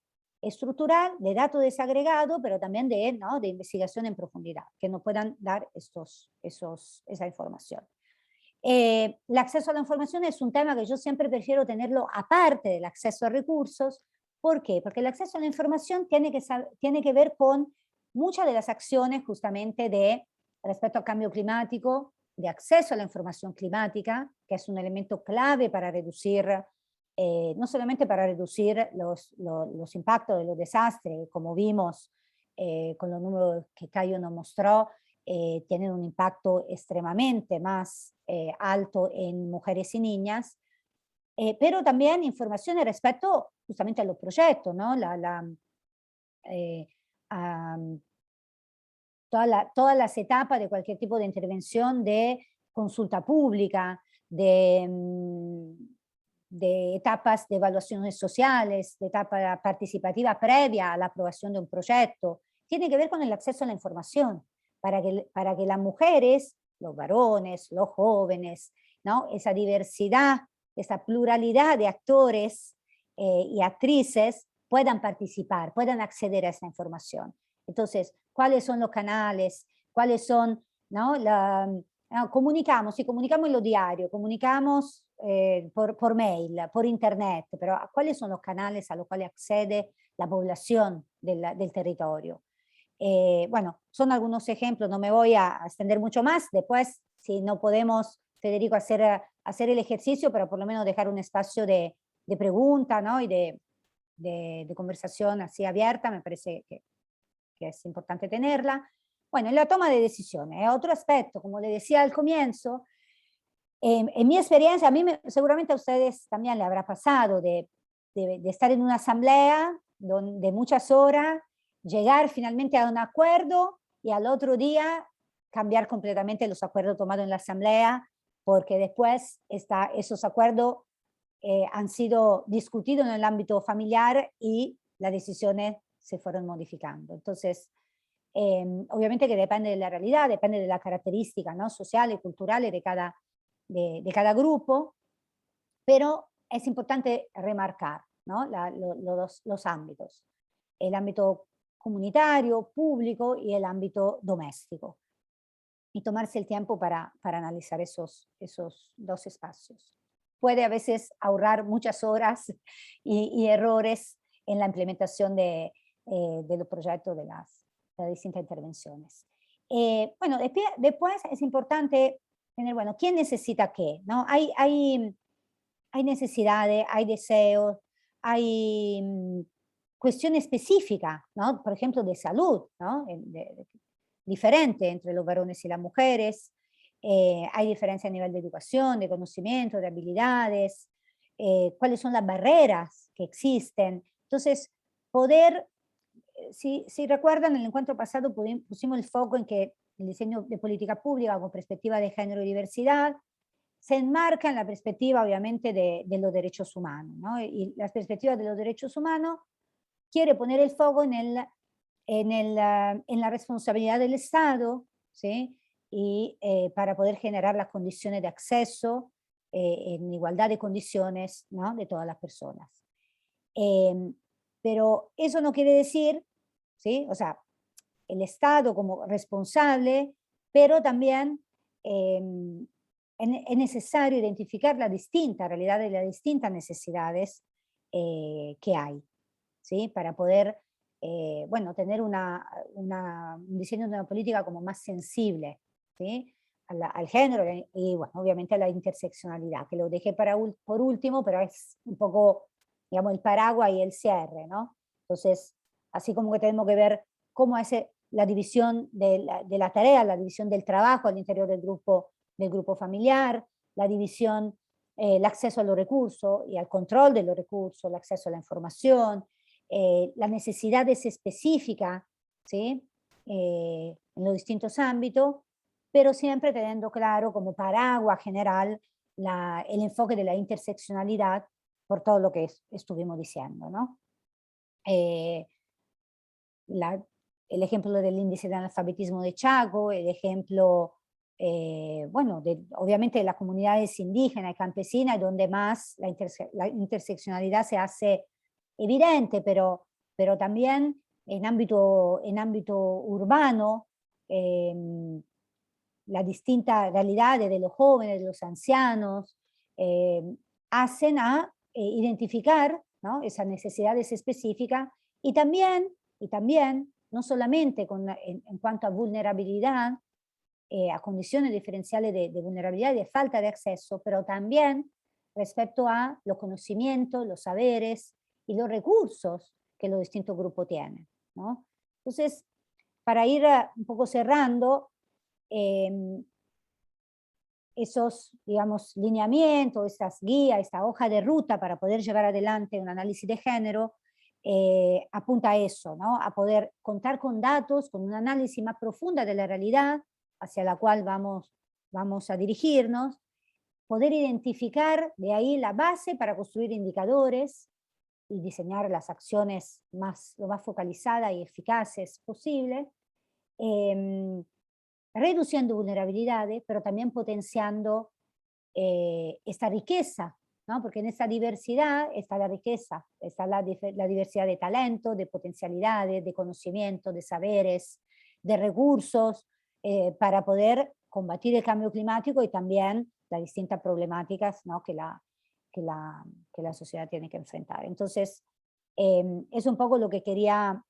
estructural de datos desagregados, pero también ¿no?, de investigación en profundidad, que nos puedan dar esa información. El acceso a la información es un tema que yo siempre prefiero tenerlo aparte del acceso a recursos. ¿Por qué? Porque el acceso a la información tiene que ver con muchas de las acciones justamente de respecto al cambio climático, de acceso a la información climática, que es un elemento clave para reducir, no solamente para reducir los impactos de los desastres, como vimos con los números que Caio nos mostró, tienen un impacto extremadamente más alto en mujeres y niñas, pero también informaciones respecto justamente a los proyectos, ¿no? Todas las etapas de cualquier tipo de intervención de consulta pública, de etapas de evaluaciones sociales, de etapa participativa previa a la aprobación de un proyecto, tiene que ver con el acceso a la información, para que las mujeres, los varones, los jóvenes, ¿no? Esa diversidad, esa pluralidad de actores y actrices puedan participar, puedan acceder a esa información. Entonces, ¿cuáles son los canales? ¿Cuáles son, no? Comunicamos en lo diario, comunicamos por mail, por internet, pero ¿cuáles son los canales a los cuales accede la población del territorio? Bueno, son algunos ejemplos, no me voy a extender mucho más. Después, si no podemos, Federico, hacer el ejercicio, pero por lo menos dejar un espacio de pregunta, ¿no? Y de conversación así abierta, me parece que es importante tenerla. Bueno, en la toma de decisiones, otro aspecto, como le decía al comienzo, en mi experiencia, seguramente a ustedes también le habrá pasado de estar en una asamblea de muchas horas, llegar finalmente a un acuerdo y al otro día cambiar completamente los acuerdos tomados en la asamblea, porque después esos acuerdos han sido discutidos en el ámbito familiar y las decisiones se fueron modificando. Entonces, obviamente que depende de la realidad, depende de las características, ¿no? Sociales, culturales de cada grupo, pero es importante remarcar, ¿no? los ámbitos. El ámbito comunitario, público y el ámbito doméstico. Y tomarse el tiempo para analizar esos dos espacios. Puede a veces ahorrar muchas horas y errores en la implementación de los proyectos de las distintas intervenciones. Bueno, después es importante tener, bueno, ¿quién necesita qué? ¿No? Hay necesidades, hay deseos, hay cuestiones específicas, ¿no? Por ejemplo, de salud, ¿no? Diferente entre los varones y las mujeres. Hay diferencia a nivel de educación, de conocimiento, de habilidades, cuáles son las barreras que existen. Entonces, poder, si recuerdan, en el encuentro pasado pusimos el foco en que el diseño de política pública con perspectiva de género y diversidad se enmarca en la perspectiva, obviamente, de los derechos humanos, ¿no? Y las perspectivas de los derechos humanos quiere poner el foco en la responsabilidad del Estado, ¿sí? Y para poder generar las condiciones de acceso en igualdad de condiciones, ¿no? De todas las personas. Pero eso no quiere decir, ¿sí? O sea, el Estado como responsable, pero también es necesario identificar la distinta realidad y las distintas necesidades que hay, ¿sí? Para poder bueno, tener un diseño de una política como más sensible, ¿sí? Al género y, bueno, obviamente a la interseccionalidad, que lo dejé por último, pero es un poco, digamos, el paraguas y el cierre, ¿no? Entonces, así como que tenemos que ver cómo hace la división de la tarea, la división del trabajo al interior del grupo familiar, la división, el acceso a los recursos y al control de los recursos, el acceso a la información, las necesidades específicas, ¿sí? En los distintos ámbitos, pero siempre teniendo claro como paraguas general el enfoque de la interseccionalidad por todo lo que estuvimos diciendo, ¿no? El ejemplo del índice de analfabetismo de Chaco, el ejemplo, bueno, obviamente de las comunidades indígenas y campesinas, donde más la interseccionalidad se hace evidente, pero también en ámbito urbano, las distintas realidades de los jóvenes, de los ancianos, hacen a identificar, ¿no?, esas necesidades específicas y también, no solamente en cuanto a vulnerabilidad, a condiciones diferenciales de vulnerabilidad y de falta de acceso, pero también respecto a los conocimientos, los saberes y los recursos que los distintos grupos tienen, ¿no? Entonces, para ir un poco cerrando, esos, digamos, lineamientos, estas guías, esta hoja de ruta para poder llevar adelante un análisis de género, apunta a eso, ¿no?, a poder contar con datos, con un análisis más profunda de la realidad hacia la cual vamos a dirigirnos, poder identificar de ahí la base para construir indicadores y diseñar las acciones lo más focalizadas y eficaces posible, reduciendo vulnerabilidades, pero también potenciando esta riqueza, ¿no?, porque en esa diversidad está la riqueza, está la diversidad de talentos, de potencialidades, de conocimientos, de saberes, de recursos, para poder combatir el cambio climático y también las distintas problemáticas, ¿no?, que la sociedad tiene que enfrentar. Entonces, es un poco lo que quería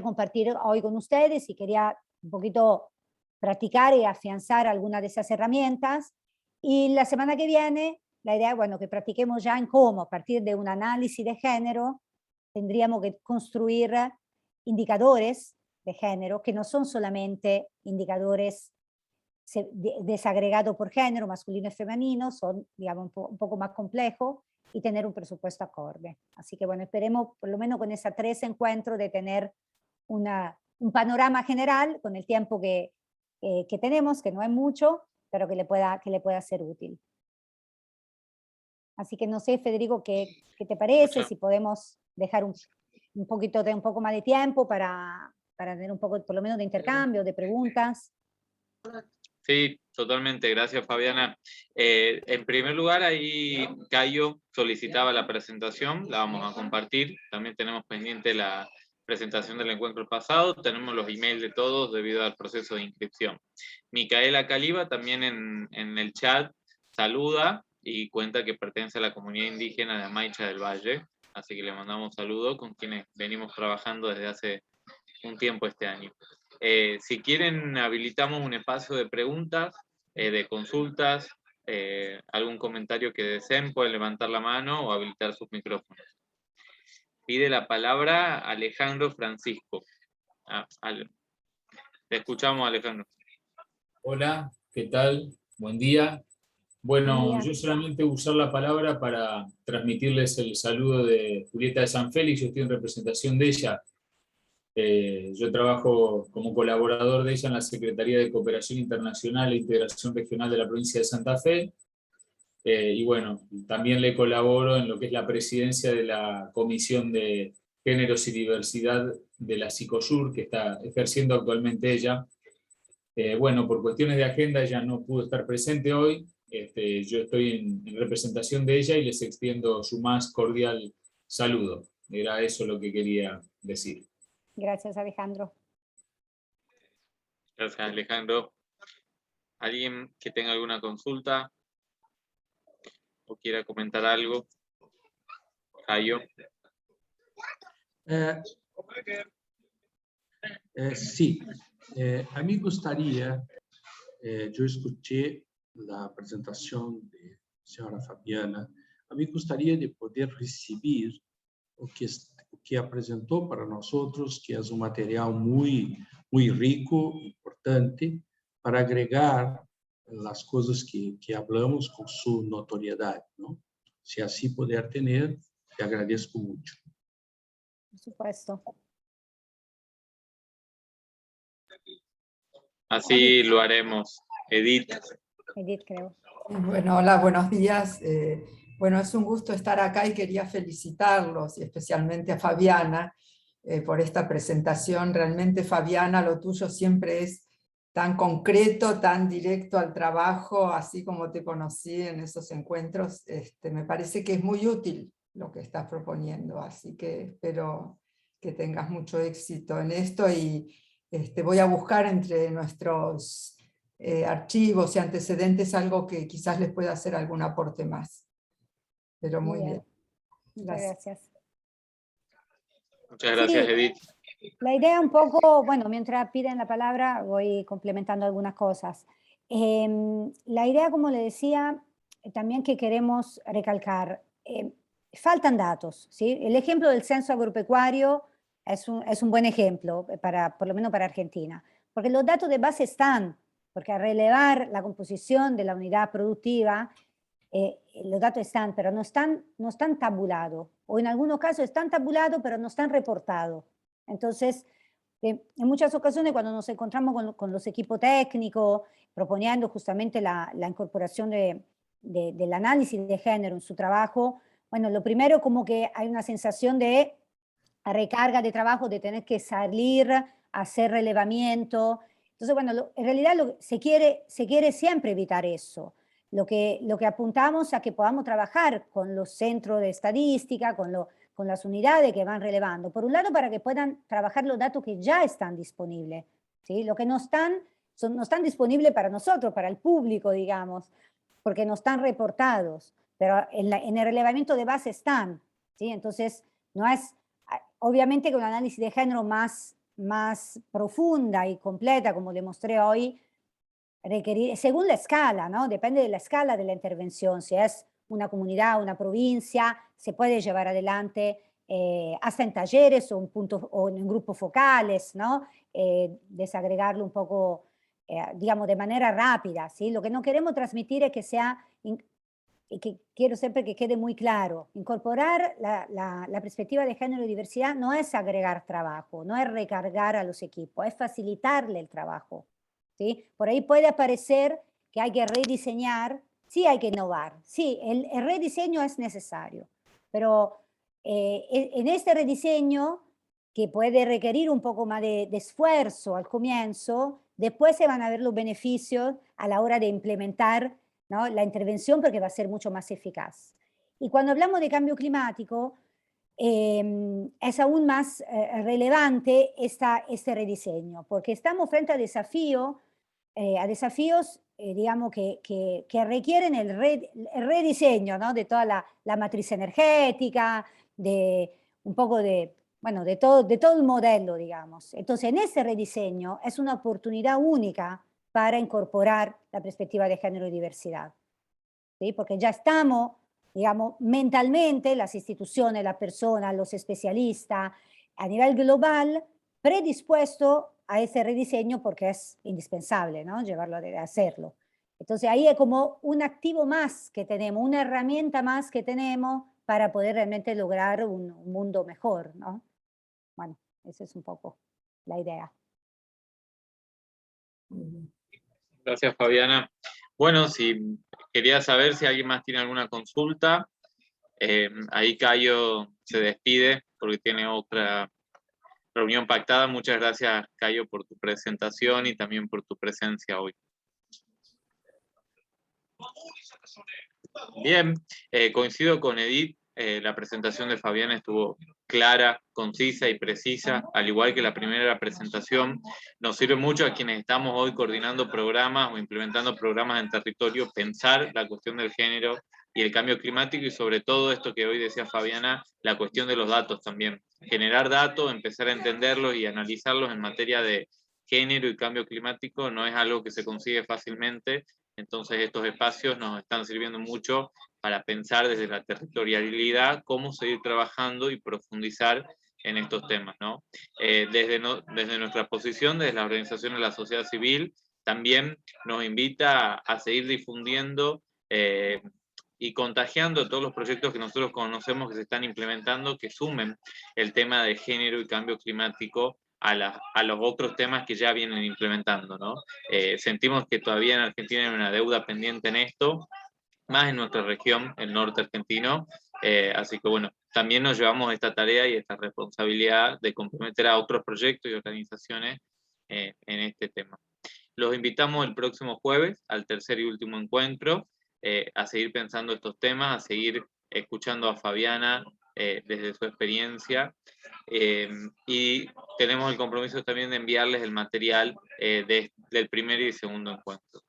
compartir hoy con ustedes, y quería un poquito practicar y afianzar algunas de esas herramientas. Y la semana que viene, la idea es, bueno, que practiquemos ya en cómo, a partir de un análisis de género, tendríamos que construir indicadores de género, que no son solamente indicadores desagregados por género, masculino y femenino, son, digamos, un poco más complejos, y tener un presupuesto acorde. Así que bueno, esperemos por lo menos con esos 3 encuentros de tener un panorama general con el tiempo que tenemos, que no es mucho, pero que le pueda ser útil. Así que no sé, Federico, ¿qué te parece? Si podemos dejar un poco más de tiempo para tener un poco, por lo menos, de intercambio, de preguntas. Sí, totalmente. Gracias, Fabiana. En primer lugar, ahí Cayo solicitaba la presentación, la vamos a compartir. También tenemos pendiente la presentación del encuentro pasado, tenemos los emails de todos debido al proceso de inscripción. Micaela Caliba también en el chat saluda y cuenta que pertenece a la comunidad indígena de Amaicha del Valle, así que le mandamos saludos, con quienes venimos trabajando desde hace un tiempo este año. Si quieren, habilitamos un espacio de preguntas, de consultas, algún comentario que deseen, pueden levantar la mano o habilitar sus micrófonos. Pide la palabra Alejandro Francisco. Te escuchamos, Alejandro. Hola, ¿qué tal? Buen día. Bueno, yo solamente usar la palabra para transmitirles el saludo de Julieta de San Félix. Yo estoy en representación de ella. Yo trabajo como colaborador de ella en la Secretaría de Cooperación Internacional e Integración Regional de la provincia de Santa Fe. Y bueno, también le colaboro en lo que es la presidencia de la Comisión de Géneros y Diversidad de la Cicosur, que está ejerciendo actualmente ella. Bueno, por cuestiones de agenda ella no pudo estar presente hoy. Yo estoy en representación de ella y les extiendo su más cordial saludo. Era eso lo que quería decir. Gracias, Alejandro. Gracias, Alejandro. ¿Alguien que tenga alguna consulta o quiera comentar algo? Cayo. Sí, a mí gustaría, yo escuché la presentación de señora Fabiana, a mí gustaría de poder recibir o que apresentou para nosotros, que es un material muy rico, importante, para agregar las cosas que hablamos con su notoriedad, ¿no? Si así puder tener, te agradezco mucho. Por supuesto. Así lo haremos. Edith. Edith, creo. Bueno, hola, buenos días. Bueno, es un gusto estar acá y quería felicitarlos, y especialmente a Fabiana, por esta presentación. Realmente, Fabiana, lo tuyo siempre es tan concreto, tan directo al trabajo, así como te conocí en esos encuentros. Me parece que es muy útil lo que estás proponiendo, así que espero que tengas mucho éxito en esto, y voy a buscar entre nuestros archivos y antecedentes, algo que quizás les pueda hacer algún aporte más. Pero muy bien. Muchas gracias. Muchas gracias, Sí, Edith. la idea un poco, bueno, mientras piden la palabra voy complementando algunas cosas. La idea, como le decía, también que queremos recalcar, faltan datos, ¿sí? El ejemplo del censo agropecuario es un buen ejemplo, por lo menos para Argentina, porque los datos de base están, porque al relevar la composición de la unidad productiva, los datos están, pero no están tabulados, o en algunos casos están tabulados, pero no están reportados. Entonces, en muchas ocasiones cuando nos encontramos con los equipos técnicos, proponiendo justamente la incorporación del análisis de género en su trabajo, bueno, lo primero como que hay una sensación de recarga de trabajo, de tener que salir a hacer relevamiento. Entonces, bueno, en realidad se quiere siempre evitar eso. Lo que apuntamos a que podamos trabajar con los centros de estadística, con las unidades que van relevando. Por un lado, para que puedan trabajar los datos que ya están disponibles, ¿sí? Lo que no están disponibles para nosotros, para el público, digamos, porque no están reportados, pero en el relevamiento de base están, ¿sí? Entonces, no es, obviamente que un análisis de género más profunda y completa, como demostré hoy, requerir, según la escala, ¿no? Depende de la escala de la intervención, si es una comunidad, una provincia, se puede llevar adelante hasta en talleres o en grupos focales, ¿no? Desagregarlo un poco, digamos, de manera rápida, ¿sí? Lo que no queremos transmitir es que sea, y que quiero siempre que quede muy claro, incorporar la perspectiva de género y diversidad no es agregar trabajo, no es recargar a los equipos, es facilitarle el trabajo, ¿sí? Por ahí puede aparecer que hay que rediseñar, sí hay que innovar, sí, el rediseño es necesario, pero en este rediseño, que puede requerir un poco más de esfuerzo al comienzo, después se van a ver los beneficios a la hora de implementar, ¿no? La intervención, porque va a ser mucho más eficaz. Y cuando hablamos de cambio climático, es aún más relevante este rediseño, porque estamos frente a desafíos, digamos, que requieren el rediseño, ¿no? De toda la matriz energética, de un poco de, bueno, de todo el modelo, digamos. Entonces, en ese rediseño es una oportunidad única para incorporar la perspectiva de género y diversidad, ¿sí? Porque ya estamos, digamos, mentalmente, las instituciones, las personas, los especialistas, a nivel global, predispuestos a ese rediseño porque es indispensable, ¿no? Llevarlo a hacerlo. Entonces ahí es como un activo más que tenemos, una herramienta más que tenemos para poder realmente lograr un mundo mejor, ¿no? Bueno, esa es un poco la idea. Gracias, Fabiana. Bueno, si quería saber si alguien más tiene alguna consulta, ahí Cayo se despide porque tiene otra reunión pactada. Muchas gracias, Cayo, por tu presentación y también por tu presencia hoy. Bien, coincido con Edith, la presentación de Fabiana estuvo clara, concisa y precisa, al igual que la primera presentación. Nos sirve mucho a quienes estamos hoy coordinando programas o implementando programas en territorio, pensar la cuestión del género y el cambio climático y sobre todo esto que hoy decía Fabiana, la cuestión de los datos también. Generar datos, empezar a entenderlos y analizarlos en materia de género y cambio climático no es algo que se consigue fácilmente. Entonces estos espacios nos están sirviendo mucho para pensar desde la territorialidad cómo seguir trabajando y profundizar en estos temas, ¿no? Desde nuestra posición, desde la organización de la sociedad civil, también nos invita a seguir difundiendo y contagiando todos los proyectos que nosotros conocemos que se están implementando, que sumen el tema de género y cambio climático a los otros temas que ya vienen implementando, ¿no? Sentimos que todavía en Argentina hay una deuda pendiente en esto, más en nuestra región, el norte argentino, así que bueno, también nos llevamos esta tarea y esta responsabilidad de comprometer a otros proyectos y organizaciones en este tema. Los invitamos el próximo jueves al tercer y último encuentro, a seguir pensando estos temas, a seguir escuchando a Fabiana desde su experiencia. Y tenemos el compromiso también de enviarles el material del primer y segundo encuentro.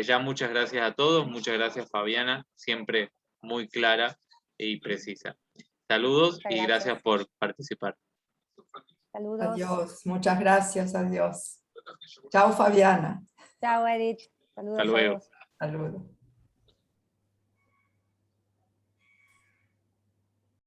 Ya muchas gracias a todos, muchas gracias Fabiana, siempre muy clara y precisa. Saludos y gracias por participar. Saludos. Adiós, muchas gracias, adiós. Chao Fabiana. Chao Edith. Saludos Hasta luego. a todos. Saludos.